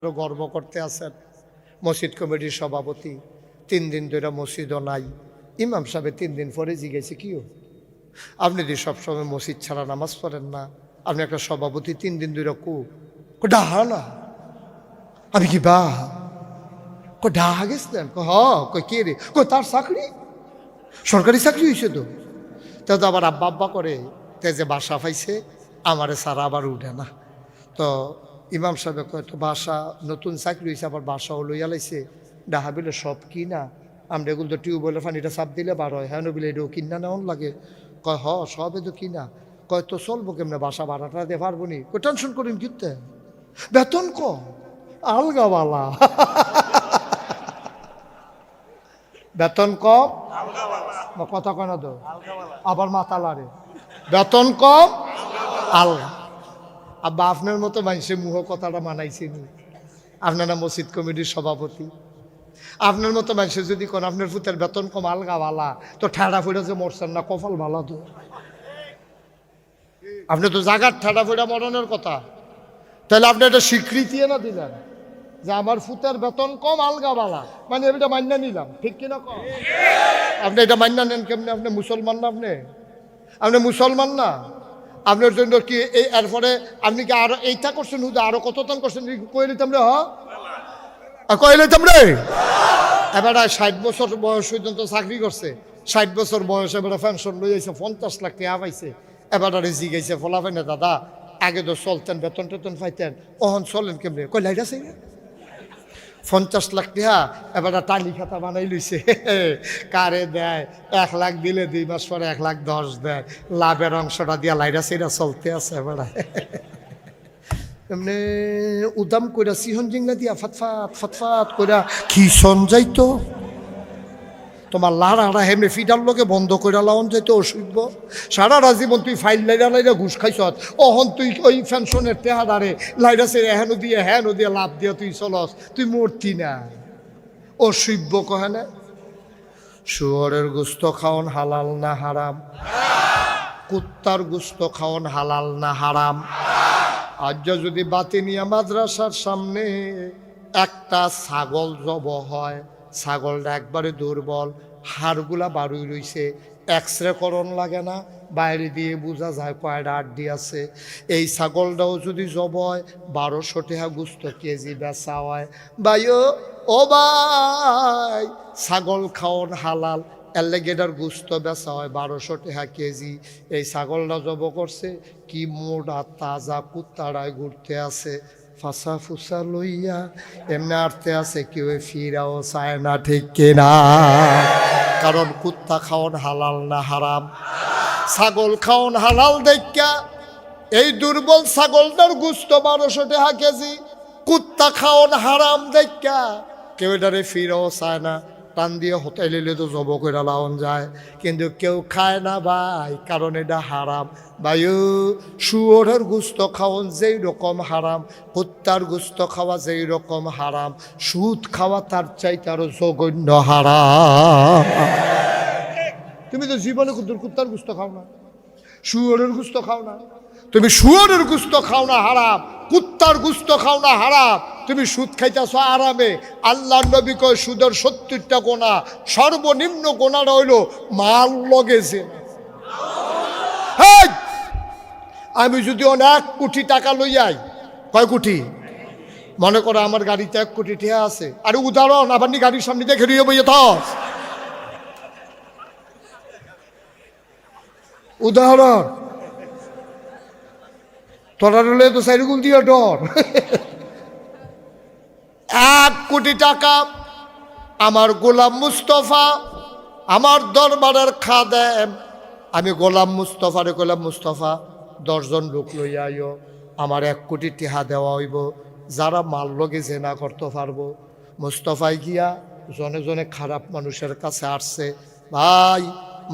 গর্ব করতে আছেন মসজিদ কমিটির সভাপতি 3 দিন ধরে মসজিদও নাই। ইমাম সাহেব 3 দিন পরে জিজ্ঞেসে কিও আপনি যে সবসময় মসজিদ ছাড়া নামাজ পড়েন না, আপনি একটা সভাপতি 3 দিন ধরে ডাহা না আমি কি বা ডাহা গেছিলেন কে রে তার চাকরি সরকারি চাকরি হয়েছে তো তো আবার আব্বা আব্বা করে তে যে বাসা পাইছে আমারে সারা আবার উঠে না। তো ইমাম সাহেব কয় তো বাসা নতুন চাকরি হয়েছে আবার বাসাও লইয়া লাইছে ডাহা বিলে সব কি না আমরা এগুলো তো টিউবওয়েলের পানিটা চাপ দিলে বার হয় হ্যাঁ বিলে এটাও কিনা নেওয়ান লাগে। কয় সবে তো কিনা। কয় তো চলবো কেমনে বাসা ভাড়াটা দিয়ে পারবো নি। টেনশন করেন কিনতে বেতন কম আলগাওয়ালা বেতন কম কথা কয় না তো আবার মাথা লাড়ে বেতন কম আলগা। আব্বা আপনার মতো মানুষের মুহ কথাটা মানাইছেনি, আপনারা মসজিদ কমিটির সভাপতি, আপনার মতো মানুষের যদি কোন আপনার ফুতের বেতন কম আলগা ভালা তো ঠাডা ফুড়ে যে মরছেন না কপাল ভালা তো আপনি তো জাগার ঠাডা ফুড়া মরণের কথা, তাহলে আপনি একটা স্বীকৃতি না দিলেন যে আমার ফুতের বেতন কম আলগা বালা, মানে এটা মান্য নিলাম ঠিক কিনা কম? আপনি এটা মান্য নেন কেমনি? আপনি মুসলমান না? আপনি মুসলমান না? আপনার জন্য কি এই এরপরে আপনি কি আরো এইটা করছেন হুদা আরো কতক্ষণ করছেন কয়ে নিতাম রে কয়ে নিতাম রে। এবার 60 বছর বয়স পর্যন্ত চাকরি করছে, 60 বছর বয়স এবার পেনশন লই যাইছে 50 লাখ টাকা পাইছে। এবার জিগাইছে ফলা পাই না দাদা আগে তো চলতেন বেতন টেতন পাইতেন ওহন চলেন কেমনে? কই লাইট আছে 50 লাখ টাকা এবার টালি খাতা বানাই লইছে কারে দেয় 1 লাখ দিলে 2 মাস পরে 1,10,000 দেয়, লাভের অংশটা দিয়া লাইরা সেরা চলতে আছে এবার এমনি উদাম কইরা সিহন জিংলা দিয়া ফাতফাত ফাতফাত কইরা কি সন যাইতো তোমার লাড়া হেমনে ফিডার লোকে বন্ধ করে লাউন যাইতো অসুখ সারা জীবন তুই ফাইল লাইরা ঘুষ খাইছ অহন তুই ওই পেনশনের টেহাদারে লাইরাছে হেন দিয়ে লাভ দিয়া তুই চলস তুই মরতি না অসুভ কহে না। শুয়োরের গোস্ত খাওন হালাল না হারাম? কুত্তার গোস্ত খাওন হালাল না হারাম? আজ যদি বাতিনিয়া মাদ্রাসার সামনে একটা ছাগল জব হয়, ছাগলটা একবারে দুর্বল, হাড়গুলা বাড়ুই রইছে, এক্সরে করণ লাগে না, বাইরে দিয়ে বোঝা যায় কয়টা আড্ডি আছে। এই ছাগলটাও যদি জব হয় 1200 টাকা গোস্ত কেজি বেচা হয়। ভাইও ও ভাই ছাগল খাওন হালাল অ্যালিগেটর গোস্ত বেচা হয় 1200 টাকা কেজি। এই ছাগলটা জব করছে কি মোটা তাজা কুত্তাড়ায় ঘুরতে আছে ফাঁসা ফুসা লইয়া এমনি আটতে আছে কেউ ফিরাও চায় না ঠিক কিনা? কারণ কুত্তা খাওন হালাল না হারাম? ছাগল খাওন হালাল দেখা এই দুর্বল ছাগলটার গোস্ত 1200 টাকা কেজি, কুত্তা খাওন হারাম দেখা কেউ এটারে ফিরাও চায় না, টান দিয়ে হোটেলে তো জব করে লাউন যায়, কিন্তু কেউ খায় না ভাই কারণ এটা হারাম। ভাইও শুয়োরের গোস্ত খাওয়ান যেই রকম হারাম, কুত্তার গোস্ত খাওয়া যেই রকম হারাম, সুদ খাওয়া তার চাইতে আরো জঘন্য হারাম। তুমি তো জীবনে কুত্তার গোস্ত খাও না, শুয়োরের গোস্ত খাও না, তুমি শুয়োরের গোস্ত খাও না হারাম, কুত্তার গোস্ত খাও না হারাম, তুমি সুদ খাইতেছ আরামে। আল্লাহর নবী কয় সুদের 70টা গোনা, সর্বনিম্ন গোনাটা হইল মাল লগেছে। আমি যদি অনেক কোটি টাকা লই যাই, কয় কোটি? মনে করো আমার গাড়িতে 1 কোটি টাকা আছে, আরে উদাহরণ আবার নি গাড়ির সামনে দেখে নিয়ে বইয়ে থাক, উদাহরণ তোরা রলে তো সাইরুগুল দিয়ে ডর 1 কোটি টাকা আমার গোলাম মুস্তফা আমার দরবারের খাদেম, আমি গোলাম মুস্তফারে কইলাম মুস্তফা 10 জন লোক লইয়া আইও, আমার 1 কোটি টাকা দেওয়া হইব, যারা মাল লগে জেনা করতে পারবো। মুস্তফাই গিয়া জনে জনে খারাপ মানুষের কাছে আসছে, ভাই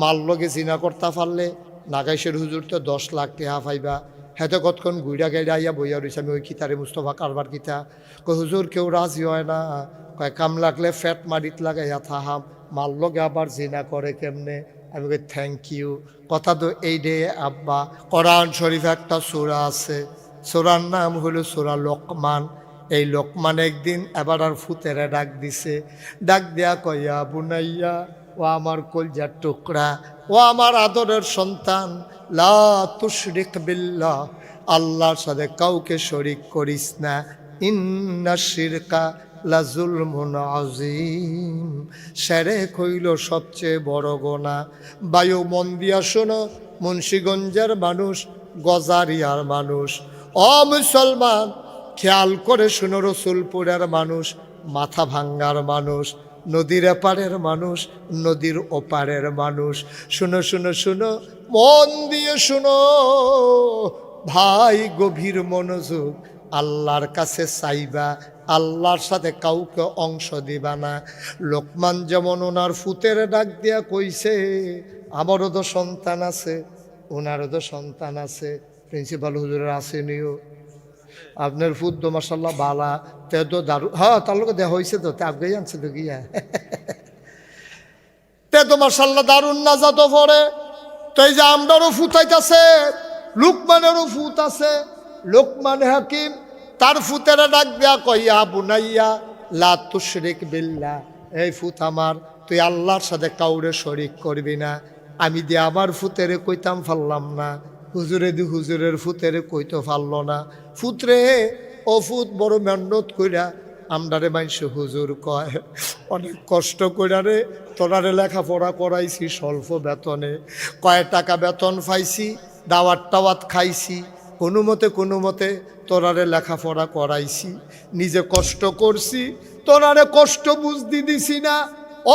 মাল লগে জিনা করতে পারলে নাগাইশের হুজুর তো 10 লাখ টাকা পাইবা। হেতে কতক্ষণ গুইড়া গাইড়া আইয়া বইয়া রয়েছে, আমি ওই কিতারে মুস্তফা কারবার কিতা কই হুজুর কেউ রাজি হয় না, কয় কাম লাগলে ফ্যাট মারিত লাগাইয়া থাহাম, মাল লগে আবার জিনা করে কেমনে? আমি কই থ্যাংক ইউ। কথা তো এই ডে আব্বা, কোরআন শরীফ একটা সূরা আছে, সূরার নাম হলো সূরা লোকমান। এই লোকমান একদিন এবার আর ফুতেরে ডাক দিছে, ডাক দেয়া কইয়া বুনাইয়া, ও আমার কলজার টুকরা, ও আমার আদরের সন্তান, লা তুশরিক বিল্লাহ, আল্লাহর সাথে কাউকে শরিক করিস না, ইন্না শিরকা লা যুলমুন আযীম, শিরক হইল সবচেয়ে বড় গুনাহ। বায়ু মন দিয়া শোনো, মুন্সিগঞ্জের মানুষ, গজারিয়ার মানুষ, ও মুসলমান খেয়াল করে শুনো, রসুলপুরের মানুষ, মাথা ভাঙ্গার মানুষ, নদীর এপারের মানুষ, নদীর ওপারের মানুষ, শুনো শুনো শুনো, মন দিয়ে শুনো ভাই, গভীর মনোযোগ, আল্লাহর কাছে চাইবা, আল্লাহর সাথে কাউকে অংশ দিবা না। লোকমান যেমন ওনার ফুতের ডাক দিয়া কইছে, আমারও তো সন্তান আছে, ওনারও তো সন্তান আছে, প্রিন্সিপাল হুজুরের আসেনিও, আপনার ফুদ তো মাসাল্লাহ বালা, তে তো দারু, হ্যাঁ তার লোক দেওয়া হয়েছে তো, তে আগে আনছে তো গিয়া, তে তো মাসাল্লাহ দারুন নাজাতো পড়ে। তো এই যে আমরারও ফুতাইতেছে, লোকমানেরও ফুত আছে, লোকমান হাকিম তার ফুতেরা ডাক দেয়া কইয়া বুনাইয়া, লা তুশরিক বিল্লাহ, এই ফুত আমার, তুই আল্লাহর সাথে কাউরে শরিক করবি না। আমি দিয়ে আমার ফুতেরে কইতাম পারলাম না, হুজুরে দি হুজুরের ফুতেরে কইতে পারল না। ফুতরে, ও ফুত বড় মেহনত কইরা আমরারে মাইনসে হুজুর কয়, অনেক কষ্ট কইরা রে তোরারে লেখাপড়া করাইছি স্বল্প বেতনে, কয় টাকা বেতন পাইছি, দাওয়াত টাওয়াত খাইছি, কোনো মতে তোরারে লেখাপড়া করাইছি, নিজে কষ্ট করছি, তোরারে কষ্ট বুঝদি দিছি না।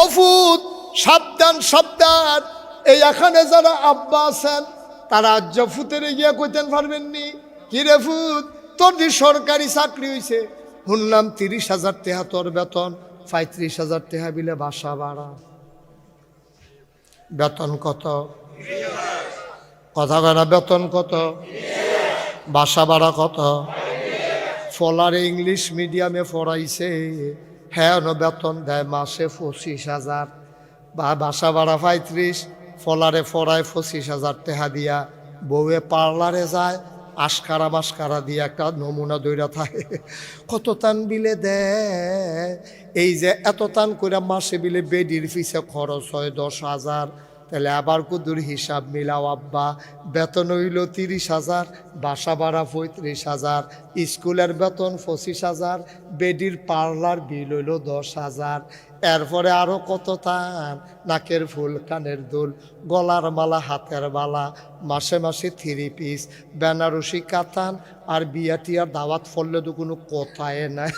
অফুত সাবধান সাবধান, এই এখানে যারা আব্বা আছেন তারা আজ ফুতেরে গিয়া কইতেন পারবেননি, কিরে ফুত তোর যে সরকারি চাকরি হইছে, শুনলাম 30,000 টাকা তোর বেতন, 35,000 টাকা বিলে বাসা ভাড়া, বেতন কত? কথা কয় না, বেতন কত? বাসা ভাড়া কত? ফলারে ইংলিশ মিডিয়ামে পড়াইছে, হ্যাঁ বেতন দেয় মাসে 25,000, বা বাসা ভাড়া 35, ফলারে পড়ায় 25,000 টাকা দিয়া, বউয়ে পার্লারে যায়, আশকারা মাস্কারা দিয়ে একটা নমুনা দইরা থাকে, কত তান বিলে দেয়, এই যে এত তান করে মাসে বিলে বেডির ফিসে খরচ হয় 10,000, তাহলে আবার কুদুর হিসাব মিলাও আব্বা, বেতন হইল 30,000, বাসা ভাড়া 35,000, স্কুলের বেতন 25,000, বেডির পার্লার বিল হইল 10,000, এরপরে আরও কত তান, নাকের ফুল, কানের দুল, গলার মালা, হাতের বালা, মাসে মাসে 3 পিস, বেনারসি কাতান, আর বিয়াটিয়ার দাওয়াত ফললে তো কোনো কথায় নাই।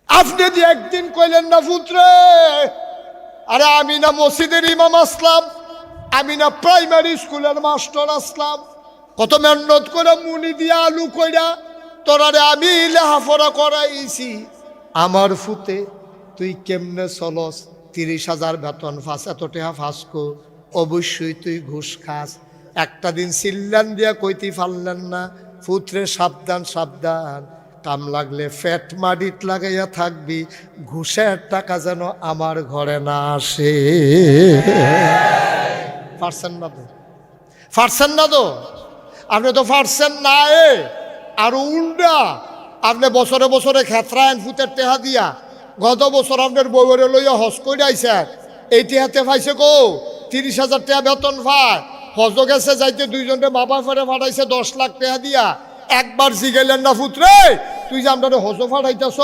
আপনি যে একদিন কইলেন না পুত্রে, আরে আমি না মসজিদের ইমাম আসলাম, আমি না প্রাইমারি স্কুলের মাস্টার আসলাম, কত মেহনত করে মুনি দিয়া আলু কইরা তোরারে আমি লেখাপড়া করাইছি, আমার ফুতে তুই কেমনে চলস, 30,000 বেতন ফাঁস, এত টাকা ফাঁসকো, অবশ্যই তুই ঘুষ খাস। একটা দিন চিল্লান দিয়া কইতে পারলেন না, ফুতরে সাবধান সাবধান, কাম লাগলে ফ্যাট মাটিত লাগাইয়া থাকবি, ঘুষের টাকা যেন আমার ঘরে না আসে। পারছেন না তো? পারছেন না তো? আপনি তো পারছেন না, আরো উল্টা আপনি বছরে বছরে খেতরায়ন ফুতের টেহা দিয়া, গত বছর আপনার বউরে লইয়া হজ করে আইছে, এই টেহাতে পাইছে গো 30,000 টাকা বেতন পায়, হজ গেছে যাইতে দুইজনকে মা বাপরে ফাটাইছে 10 লাখ টাকা দিয়া, একবার জিগাইলেন না ফুতরে, তুই যে আপনার হজ ফাটাইতেছ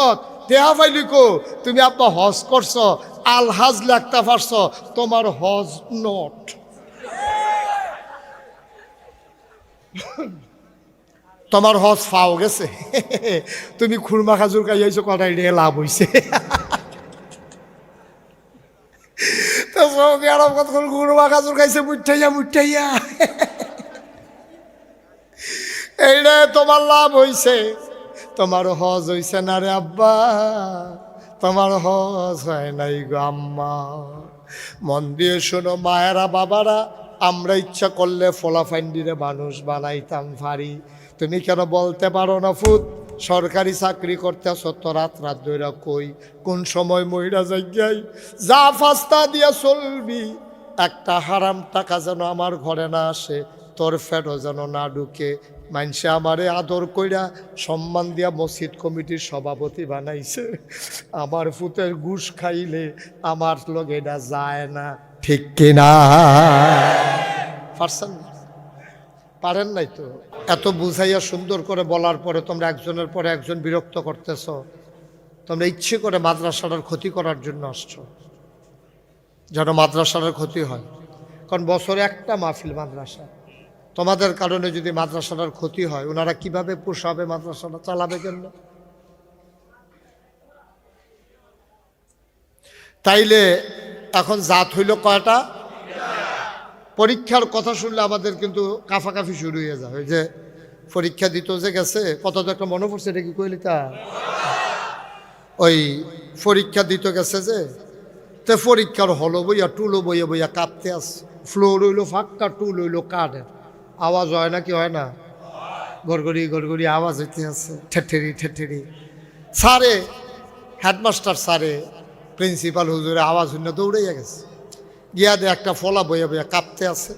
টেহা পাইলি কো, তুমি আপনার হজ করছ, আলহাজ লেখতে পারছ, তোমার হজ নট। তোমার হজ ফাও গেছে, তুমি খুরমা খাজুর খাইয়াইছো, কটাই লাভ হইছে। তো সৌদি আরব কতক্ষণ খুরমা খাজুর খাইছে, মুঠাইয়া এইটা তোমার লাভ হইছে, তোমার হজ হইছে না রে আব্বা, তোমার হজ হয় নাই গো আম্মা। মন দিয়ে শোনো মায়েরা বাবারা, আমরা ইচ্ছা করলে ফলাফাইন্ডিরে মানুষ বানাইতাম পারি, তুমি কেন বলতে পারো না ফুত সরকারি চাকরি করতে তো রাত রাত ধইরা কই, কোন সময় মহিলা যাই যা ফাস্তা দিয়া চলবি, একটা হারাম টাকা যেন আমার ঘরে না আসে, তোর ফেটও যেন না ঢুকে, মানুষে আমারে আদর কইরা সম্মান দিয়া মসজিদ কমিটির সভাপতি বানাইছে, আমার ফুতের ঘুষ খাইলে আমার লগে এটা যায় না, ঠিক কিনা? পারছেন না? পারেন নাই তো। এত বুঝাইয়া সুন্দর করে বলার পরে তোমরা একজনের পরে একজন বিরক্ত করতেছ। তোমরা ইচ্ছে করে মাদ্রাসাটার ক্ষতি করার জন্য আসছো, যেন মাদ্রাসাটার ক্ষতি হয়। কারণ বছরে একটা মাহফিল মাদ্রাসা, তোমাদের কারণে যদি মাদ্রাসাটার ক্ষতি হয়, ওনারা কিভাবে পোষাবে, মাদ্রাসাটা চালাবে কেন? তাইলে এখন জাত হইল কয়টা? পরীক্ষার কথা শুনলে আমাদের কিন্তু কাফাকাফি শুরু হয়ে যায়। ওই যে পরীক্ষা দিত যে গেছে, কত তো একটা মনে পড়ছে, এটা কি কইলি তা? ওই পরীক্ষা দিতে গেছে যে, তো পরীক্ষার হলো বইয়া টুলো বইয়া বইয়া কাঁপতে আসছে, ফ্লোর হইলো ফাঁকা, টুল হইলো কাঠের, আওয়াজ হয় না, কি হয় না? গড়গড়ি গড়গড়ি আওয়াজ হইতে আছে, ঠেঠেরি ঠেঠেরি। স্যারে, হেডমাস্টার স্যারে, প্রিন্সিপাল হুজুরে আওয়াজ হইনা দৌড়াইয়া গেছে, গিয়া দে একটা ফলা বইয়া বইয়া কাঁপতে আছে।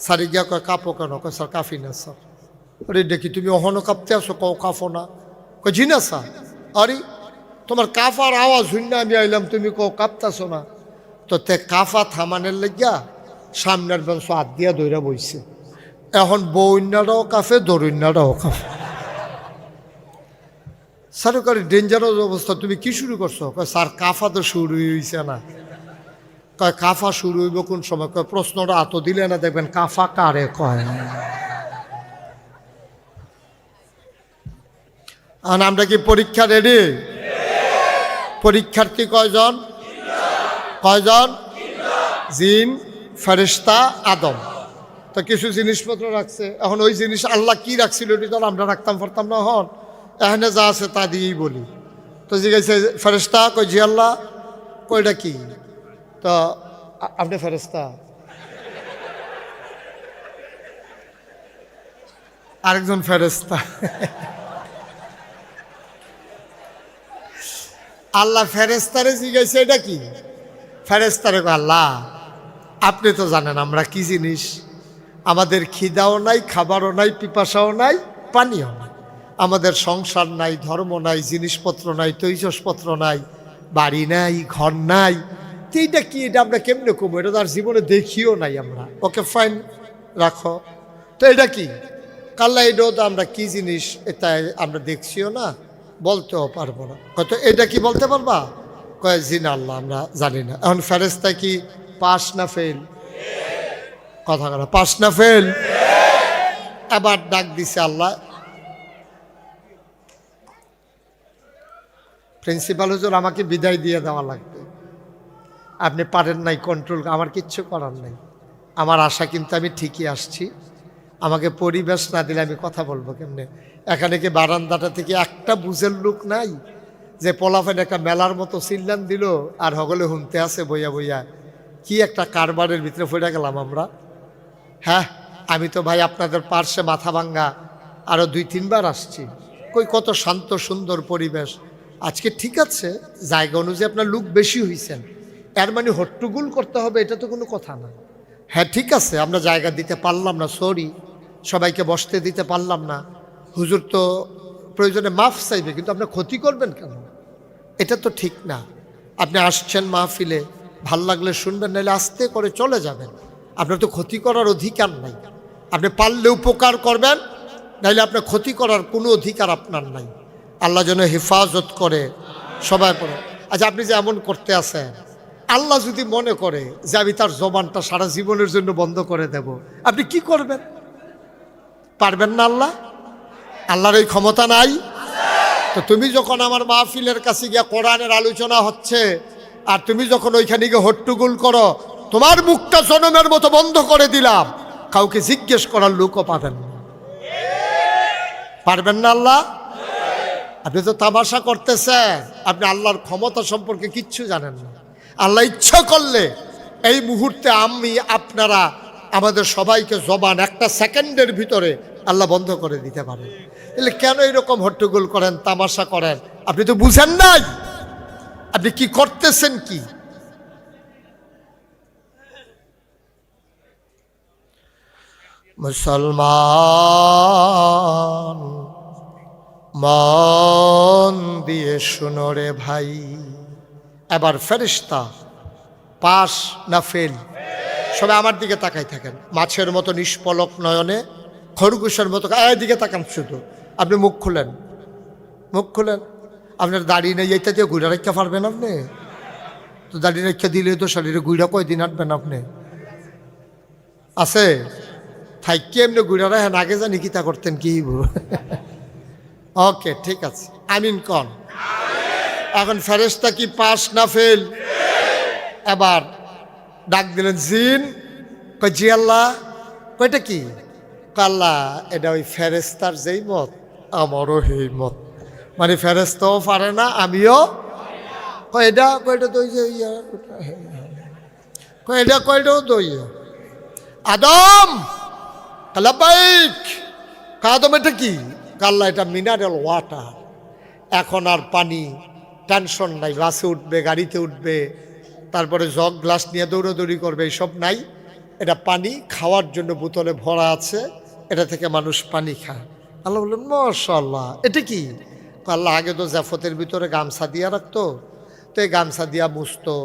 স্যারে গিয়া কয় কাঁপো কেন? কয় স্যার কাঁপি না স্যার। আরে দেখি তুমি অহনো কাঁপতে আসো, কও কাঁপো না। কয় জি না স্যার। আরে তোমার কাফার আওয়াজ হইনা আমি আইলাম, তুমি কও কাঁপতাছো না। তো তে কাফা থামানের লাগিয়া সামনের বেঞ্চ হাত দিয়া দইরা বইছে। এখন বইন্যাটাও কাফে, দরুন্যাটাও কাফে। সরকারি ডেঞ্জারাস অবস্থা, তুমি কি শুরু করছো? কয় স্যার কাফা তো শুরু হয়েছে না। কয় কাফা শুরু হইব কোন সময়? কয় প্রশ্নটা এত দিলে না, দেখবেন কাফা কারে কয়। আর আমরা কি পরীক্ষা রেডি? পরীক্ষার্থী কয়জন? কয়জন? জিন, ফেরেশতা, আদম। তো কিছু জিনিসপত্র রাখছে। এখন ওই জিনিস আল্লাহ কি রাখছিল ওটি তো আমরা রাখতাম পারতাম না। হন এখানে যা আছে তা দিয়েই বলি। তো জিজ্ঞাসা ফেরেশতা, কই জি আল্লাহ। কইটা কি? তো আপনি ফেরেশতা? আরেকজন ফেরেশতা। আল্লাহ ফেরেশতারে জিজ্ঞাসা এটা কি? ফেরেশতারে কয় আল্লাহ আপনি তো জানেন আমরা কি জিনিস, আমাদের খিদাও নাই, খাবারও নাই, পিপাসাও নাই, পানিও নাই, আমাদের সংসার নাই, ধর্ম নাই, জিনিসপত্র নাই, তৈজসপত্র নাই, বাড়ি নাই, ঘর নাই। তো এইটা কি? এটা আমরা কেমনে কমবো? এটা তার জীবনে দেখিও নাই আমরা। ওকে ফাইন, রাখো। তো এটা কি? কাল্লা এটাও তো আমরা কি জিনিস এটা আমরা দেখছিও না, বলতেও পারবো না। হয়তো এটা কি বলতে পারবা? কয় জি না আল্লাহ আমরা জানি না। এখন ফেরেশতা কি পাস না ফেল? কথা কথা, পাস না ফেল? আবার ডাক দিছে আল্লাহ, প্রিন্সিপাল হুজুর আমাকে বিদায় দিয়ে দেওয়া লাগবে, আপনি পারেন নাই কন্ট্রোল, আমার কিচ্ছু করার নাই, আমার আশা কিন্তু আমি ঠিকই আসছি, আমাকে পরিবেশ না দিলে আমি কথা বলবো কেমনে? এখানে কি বারান্দাটা থেকে একটা বুঝের লোক নাই যে পোলাফেন একটা মেলার মতো সিল্লান দিল আর হগলে হুনতে আছে বইয়া বইয়া? কি একটা কারবারের ভিতরে পড়ে গেলাম আমরা। হ্যাঁ, আমি তো ভাই আপনাদের পার্শ্বে মাথা ভাঙ্গা আরও 2-3 বার আসছি। কই কত শান্ত সুন্দর পরিবেশ। আজকে ঠিক আছে জায়গা অনুযায়ী আপনার লোক বেশি হয়েছেন, এর মানে হট্টগোল করতে হবে এটা তো কোনো কথা না। হ্যাঁ ঠিক আছে, আমরা জায়গা দিতে পারলাম না, সরি, সবাইকে বসতে দিতে পারলাম না। হুজুর তো প্রয়োজনে মাফ চাইবে, কিন্তু আপনি ক্ষতি করবেন কেন? এটা তো ঠিক না। আপনি আসছেন মাহফিলে, ভাল লাগলে শুনবেন, নাহলে আস্তে করে চলে যাবেন। আপনার তো ক্ষতি করার অধিকার নাই। আপনি পারলে উপকার করবেন, নাহলে আপনার ক্ষতি করার কোনো অধিকার আপনার নাই। আল্লাহ যেন হেফাজত করে সবাই পড়ে। আচ্ছা আপনি যে এমন করতে আছেন, আল্লাহ যদি মনে করে যে আমি তার জবানটা সারা জীবনের জন্য বন্ধ করে দেব, আপনি কি করবেন? পারবেন না? আল্লাহর এই ক্ষমতা নাই? তো তুমি যখন আমার মাহফিলের কাছে গিয়া কোরআনের আলোচনা হচ্ছে আর তুমি যখন ওইখানে গিয়ে হট্টগোল করো, তোমার মুখটা জনমের মতো বন্ধ করে দিলাম, কাউকে জিজ্ঞেস করার লোকও পাবেন না। পারবেন না আল্লাহ? আপনি তো তামাশা করতেছেন, আপনি আল্লাহর ক্ষমতা সম্পর্কে কিচ্ছু জানেন না। আল্লাহ ইচ্ছা করলে এই মুহূর্তে আমি আপনারা আমাদের সবাইকে জবান একটা সেকেন্ডের ভিতরে আল্লাহ বন্ধ করে দিতে পারে। তাহলে কেন এরকম হট্টগোল করেন, তামাশা করেন? আপনি তো বুঝেন নাই আপনি কি করতেছেন। কি মুসলমান মন দিয়ে শুনো রে ভাই। এবার ফেরেশতা পাস না ফেল? সবাই আমার দিকে তাকাই থাকেন, মাছের মতো নিষ্পলক নয়নে, খরগোশের মতো দিকে তাকান। শুধু আপনি মুখ খুলেন, মুখ খুলেন। আপনার দাড়ি নেই, এইটা দিয়ে গুইড়া রাখতে পারবেন আপনি? তো দাড়ি রেখা দিলে তো শরীরে গুইড়া কয়দিন আটবেন আপনি? আছে থাইকে এমনি গুইড়া রাখেন, আগে জানি কি তা করতেন কি? ওকে, ঠিক আছে, আমিন কন। এখন ফেরেশতা কি পাস না ফেল? এবার ডাক দিলেন জিন। কই জি আল্লাহ। কয়টা কি? আল্লাহ এটা ওই ফেরেশতার যেই মত আমারও সেই মত, মানে ফেরেশতাও পারে না আমিও। কয়টা কয়টা তো কয়টা কয়টাও তো আদম কালাবাইক। কাদম এটা কি? কাল্লা এটা মিনারেল ওয়াটার। এখন আর পানি টেনশন নাই, বাসে উঠবে, গাড়িতে উঠবে, তারপরে জগ গ্লাস নিয়ে দৌড়াদৌড়ি করবে, এইসব নাই। এটা পানি খাওয়ার জন্য বোতলে ভরা আছে, এটা থেকে মানুষ পানি খায়। আল্লাহ বললেন মাশাআল্লাহ। এটা কি? আল্লাহ আগে তো জাফতের ভিতরে গামছা দিয়া রাখতো, তো এই গামছা দিয়া মুছতো,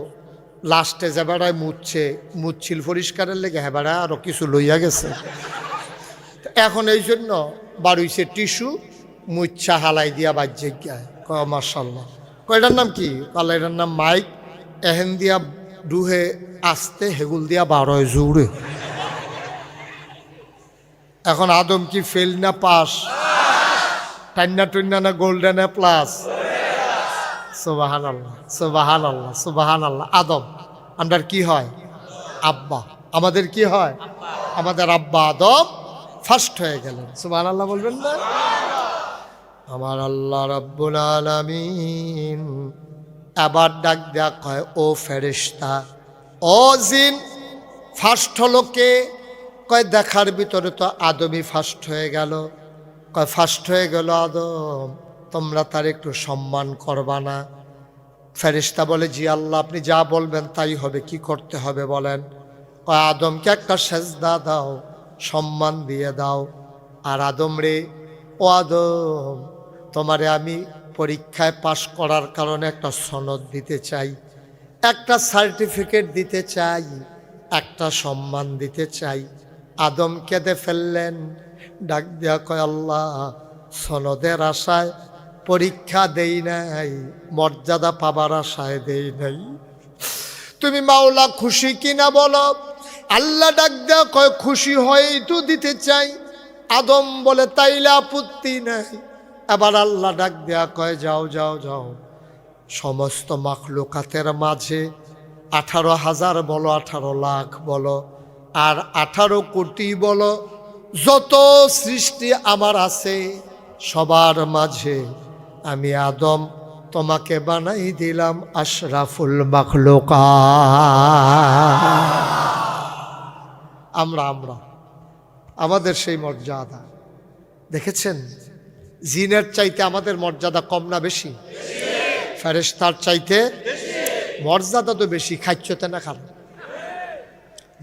লাস্টে যে বেড়ায় মুছছিল পরিষ্কারের লেগে, হ্যাঁ বেড়া আরও কিছু লইয়া গেছে। এখন এই জন্য বাড়ুইছে টিস্যু, মুচ্ছা হালাই দিয়া বাজ্যে গায়। মাশাআল্লাহ। কয়টার নাম কি? আল্লাহ এটার নাম মাইক। এহেন দিয়া ডুহে আসতে, হেগুল দিয়া বারোয় জুড়ে। এখন আদম কি ফেল না পাস? টান্না টুন্না না গোল্ডেন এ প্লাস? সুবহানাল্লাহ, সুবহানাল্লাহ, সুবহানাল্লাহ। আদম আমাদের কি হয়? আব্বা। আমাদের কি হয়? আমাদের আব্বা আদম ফার্স্ট হয়ে গেলেন। সুবহানাল্লাহ বলবেন না? আমার আল্লাহ রাব্বুল আলামিন এবার ডাক দেয়া কয়, ও ফেরেশতা, ও জিন, ফার্স্ট হলো কে? কয় দেখার ভিতরে তো আদমই ফার্স্ট হয়ে গেল। কয় ফার্স্ট হয়ে গেল আদম, তোমরা তার একটু সম্মান করবা না? ফেরেশতা বলে জি আল্লাহ, আপনি যা বলবেন তাই হবে, কি করতে হবে বলেন? কয় আদমকে একটা সেজদা দাও, সম্মান দিয়ে দাও। আর আদম রে, ও আদম, তোমারে আমি পরীক্ষায় পাশ করার কারণে একটা সনদ দিতে চাই, একটা সার্টিফিকেট দিতে চাই, একটা সম্মান দিতে চাই। আদম কেঁদে ফেললেন, ডাক দেয়া কয় আল্লাহ, সনদের আশায় পরীক্ষা দেই নাই, মর্যাদা পাবার আশায় দেই নাই। তুমি মাওলা খুশি কিনা বলো? আল্লাহ ডাক দেয়া কয় খুশি হয়েই তো দিতে চাই। আদম বলে তাইলে আপত্তি নাই। এবার আল্লাহ ডাক দেয়া কয় যাও যাও যাও, সমস্ত মাখলুকাতের মাঝে 18,000 বলো, 18 লাখ বলো, আর 18 কোটি বলো, যত সৃষ্টি আমার আছে সবার মাঝে আমি আদম তোমাকে বানাই দিলাম আশরাফুল মাখলুকাত। আমরা আমাদের সেই মর্যাদা দেখেছেন? জিনের চাইতে আমাদের মর্যাদা কম না বেশি? ফেরেশতার চাইতে মর্যাদা তো বেশি। খাচ্ছতে না খারাপ,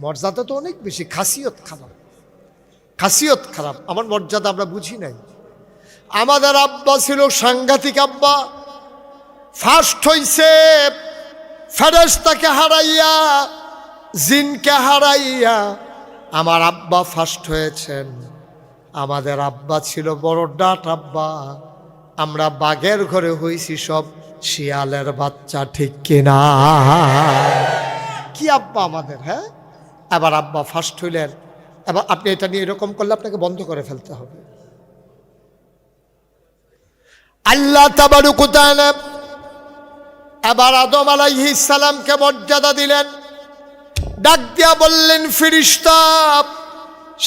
মর্যাদা তো অনেক বেশি। খাসিয়ত খারাপ, খাসিয়ত খারাপ। আমার মর্যাদা আমরা বুঝি নাই। আমাদের আব্বা ছিল সাংঘাতিক আব্বা, ফার্স্ট হইছে ফেরেশতাকে হারাইয়া, জিনকে হারাইয়া আমার আব্বা ফার্স্ট হয়েছেন। আমাদের আব্বা ছিল বড় ডাট আব্বা, আমরা বাঘের ঘরে হইছি সব শিয়ালের বাচ্চা, ঠিক কিনা? কি আব্বা আমাদের! হ্যাঁ, এবার আব্বা ফার্স্ট হইলেন। এবার আপনি এটা নিয়ে এরকম করলে আপনাকে বন্ধ করে ফেলতে হবে। আল্লাহ তাবারক ওয়া তাআলা এবার আদম আলাইহিস সালামকে মর্যাদা দিলেন। ডাক দিয়া বললেন ফেরেশতা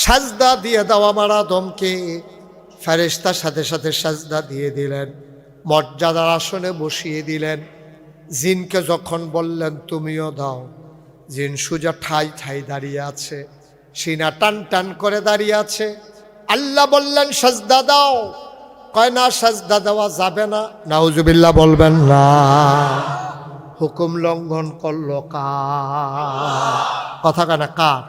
সাজদা দিয়ে দাও আমার আদমকে। ফেরেশতার সাথে সাথে সাজদা দিয়ে দিলেন, মর্যাদার আসনে বসিয়ে দিলেন। জিনকে যখন বললেন তুমিও দাও, জিন সোজা ঠাই ঠাই দাঁড়িয়ে আছে, সিনা টান টান করে দাঁড়িয়ে আছে। আল্লাহ বললেন সাজদা দাও, কয় না সাজদা দেওয়া যাবে না। নাউজুবিল্লাহ বলবেন না। হুকুম লঙ্ঘন করলো কার? কথা কেনা কার?